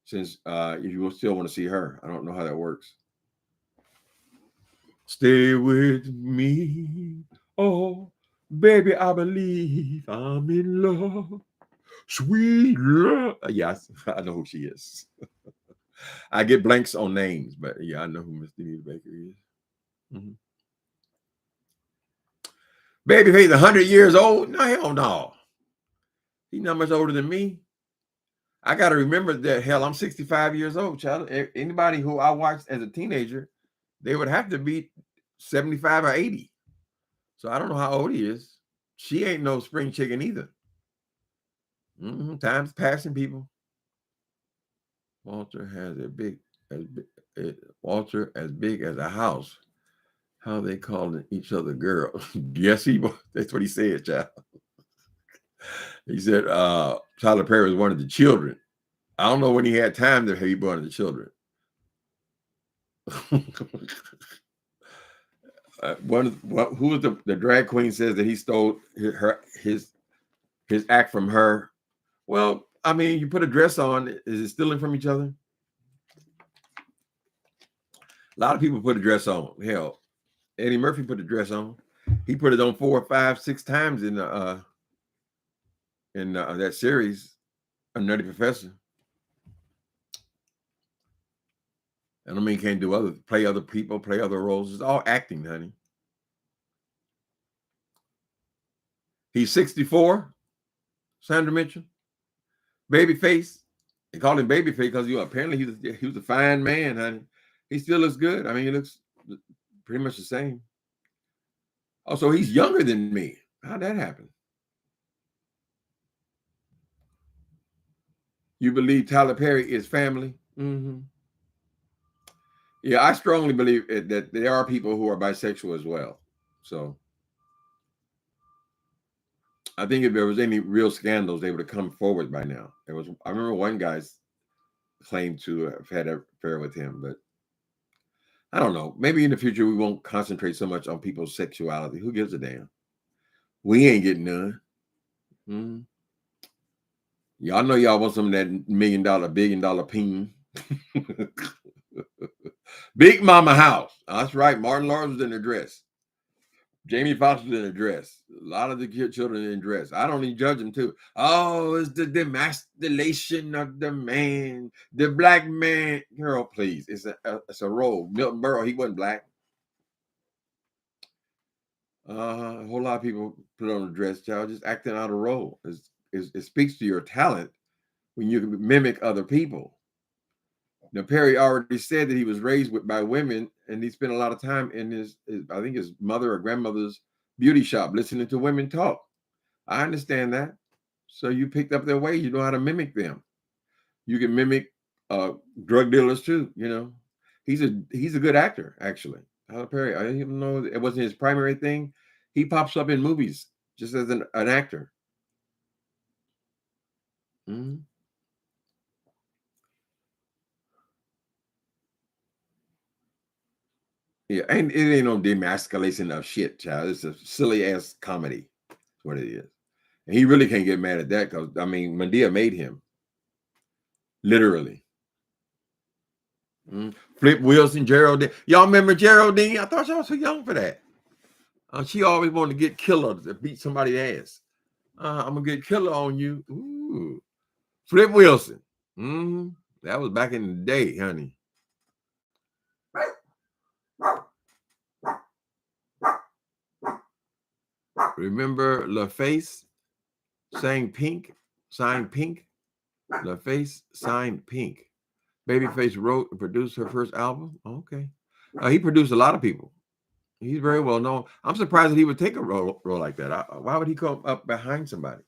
since you will still want to see her? I don't know how that works. Stay with me, oh baby, I believe I'm in love, sweet love. Yes, I know who she is. I get blanks on names, but yeah, I know who Miss Anita Baker is. Mm-hmm. Babyface 100 years old? No, hell no. He's not much older than me. I got to remember that, hell, I'm 65 years old, child. Anybody who I watched as a teenager, they would have to be 75 or 80. So I don't know how old he is. She ain't no spring chicken either. Time's passing, people. Walter has Walter as big as a house. How they calling each other girl? Yes, that's what he said, child. He said Tyler Perry was one of the children. I don't know when he had time to be one of the children. Who was the drag queen says that he stole his act from her? Well, I mean, you put a dress on, is it stealing from each other? A lot of people put a dress on. Hell, Eddie Murphy put a dress on. He put it on 4, 5, 6 times in that series, A Nutty Professor. I don't mean he can't play other people, play other roles. It's all acting, honey. He's 64. Sandra mentioned Babyface. They call him Babyface because apparently he was a fine man, honey. He still looks good. I mean, he looks pretty much the same. Oh, so he's younger than me. How'd that happen? You believe Tyler Perry is family? Mm-hmm. Yeah, I strongly believe that there are people who are bisexual as well. So I think if there was any real scandals, they would have come forward by now. There was. I remember one guy's claimed to have had an affair with him, but I don't know. Maybe in the future we won't concentrate so much on people's sexuality. Who gives a damn? We ain't getting none. Mm. Y'all know y'all want some of that $1 million, $1 billion peen. Big Mama House. That's right. Martin Lawrence was in a dress. Jamie Foxx was in a dress. A lot of the children in dress. I don't even judge them too. Oh, it's the demasculation of the man, the black man. Girl, please. It's a role. Milton Berle, he wasn't black. A whole lot of people put on a dress, child, just acting out a role. It speaks to your talent when you mimic other people. Now, Perry already said that he was raised by women, and he spent a lot of time in I think his mother or grandmother's beauty shop listening to women talk. I understand that. So you picked up their ways. You know how to mimic them. You can mimic drug dealers too. You know, he's a good actor actually. Tyler Perry. I didn't even know it wasn't his primary thing. He pops up in movies just as an actor. Mm-hmm. Yeah, and it ain't no demasculation of shit, child. It's a silly ass comedy. That's what it is. And he really can't get mad at that because I mean Medea made him. Literally. Flip Wilson, Geraldine. Y'all remember Geraldine? I thought y'all was too young for that. She always wanted to get killer to beat somebody's ass. I'm gonna get killer on you. Ooh. Flip Wilson. That was back in the day, honey. Remember LaFace sang Pink? Signed Pink? LaFace signed Pink. Babyface wrote and produced her first album. Okay. He produced a lot of people. He's very well known. I'm surprised that he would take a role like that. Why would he come up behind somebody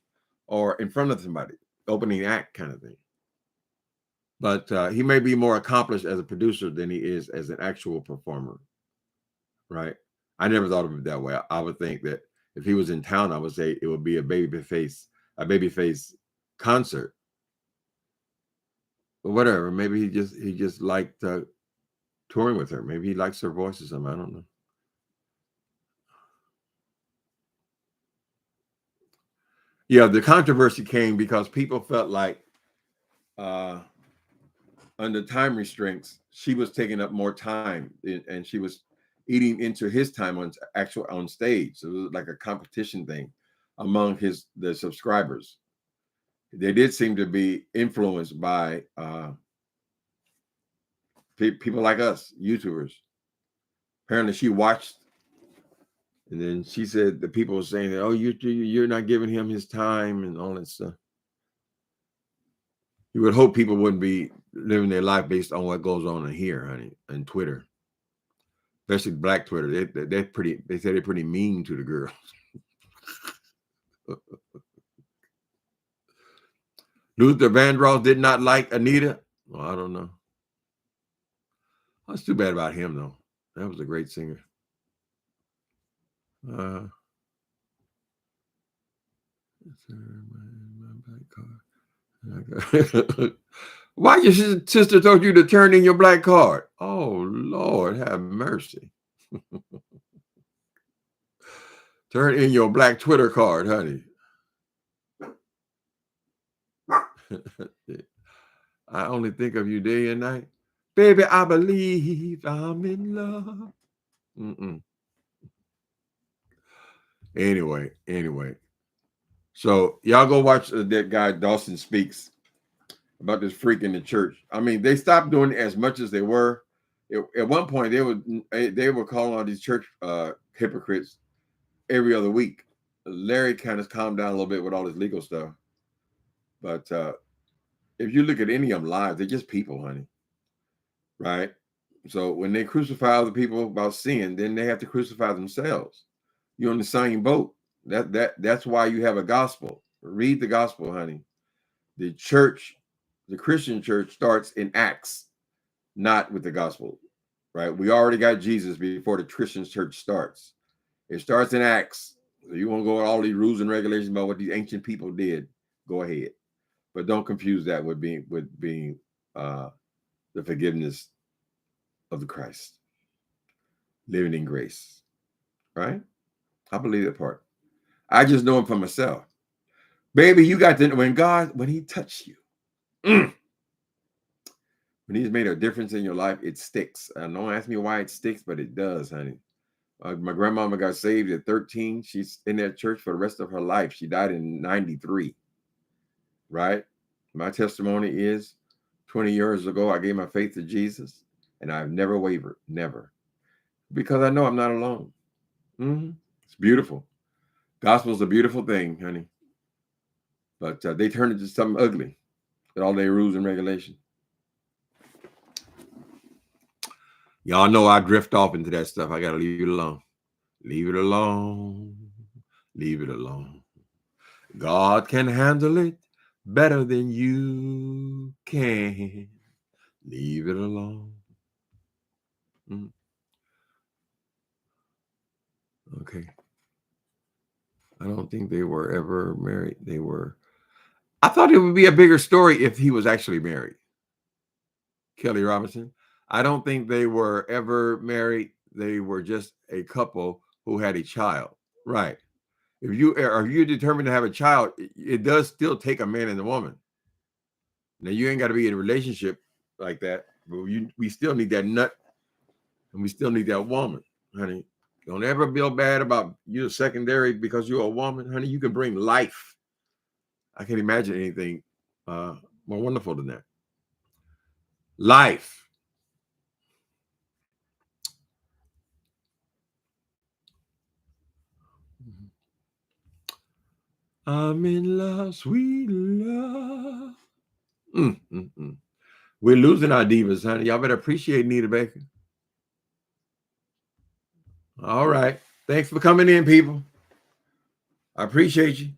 or in front of somebody, opening act kind of thing? But he may be more accomplished as a producer than he is as an actual performer, right? I never thought of it that way. I would think that if he was in town, I would say it would be a babyface concert. But whatever. Maybe he just liked touring with her. Maybe he likes her voice or something. I don't know. Yeah, the controversy came because people felt like under time restraints, she was taking up more time and she was eating into his time on stage. So it was like a competition thing among the subscribers. They did seem to be influenced by people like us, YouTubers. Apparently, she watched, and then she said the people were saying that, oh, you're not giving him his time and all that stuff. You would hope people wouldn't be living their life based on what goes on in here, honey, and Twitter, especially Black Twitter. They're pretty. They say they're pretty mean to the girls. Luther Vandross did not like Anita. Well, I don't know. That's too bad about him, though. That was a great singer. Why your sister told you to turn in your black card? Oh, Lord, have mercy. Turn in your black Twitter card, honey. I only think of you day and night. Baby, I believe I'm in love. Anyway. So y'all go watch that guy Dawson Speaks about this freak in the church. I mean, they stopped doing it as much as they were. At one point, they were calling all these church hypocrites every other week. Larry kind of calmed down a little bit with all this legal stuff. But if you look at any of them live, they're just people, honey. Right? So when they crucify other people about sin, then they have to crucify themselves. You're on the same boat. That's why you have a gospel. Read the gospel, honey. The church, the Christian church starts in Acts, not with the gospel. right? We already got Jesus before the Christian church starts. It starts in Acts. So you want to go with all these rules and regulations about what these ancient people did, go ahead. But don't confuse that with being the forgiveness of the Christ, living in grace, right? I believe that part. I just know him for myself. Baby, you got to, when he touched you, when he's made a difference in your life, it sticks. Don't ask me why it sticks, but it does, honey. My grandmama got saved at 13. She's in that church for the rest of her life. She died in 93, right? My testimony is 20 years ago, I gave my faith to Jesus, and I've never wavered, never. Because I know I'm not alone. It's beautiful. Gospel's a beautiful thing, honey. But they turned it to something ugly with all their rules and regulations. Y'all know I drift off into that stuff. I got to leave it alone. Leave it alone. Leave it alone. God can handle it better than you can. Leave it alone. Okay. I don't think they were ever married. I thought it would be a bigger story if he was actually married. Kelly Robinson. I don't think they were ever married. They were just a couple who had a child. Right. If you're determined to have a child, it does still take a man and a woman. Now you ain't got to be in a relationship like that, but we still need that nut, and we still need that woman, honey. Don't ever feel bad about you're secondary because you're a woman, honey. You can bring life. I can't imagine anything more wonderful than that. Life. I'm in love, sweet love. We're losing our divas, honey. Y'all better appreciate Nita Baker. All right. Thanks for coming in, people. I appreciate you.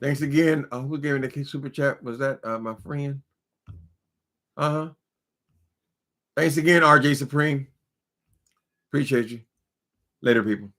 Thanks again. Who gave me the super chat? Was that my friend? Thanks again, RJ Supreme. Appreciate you. Later, people.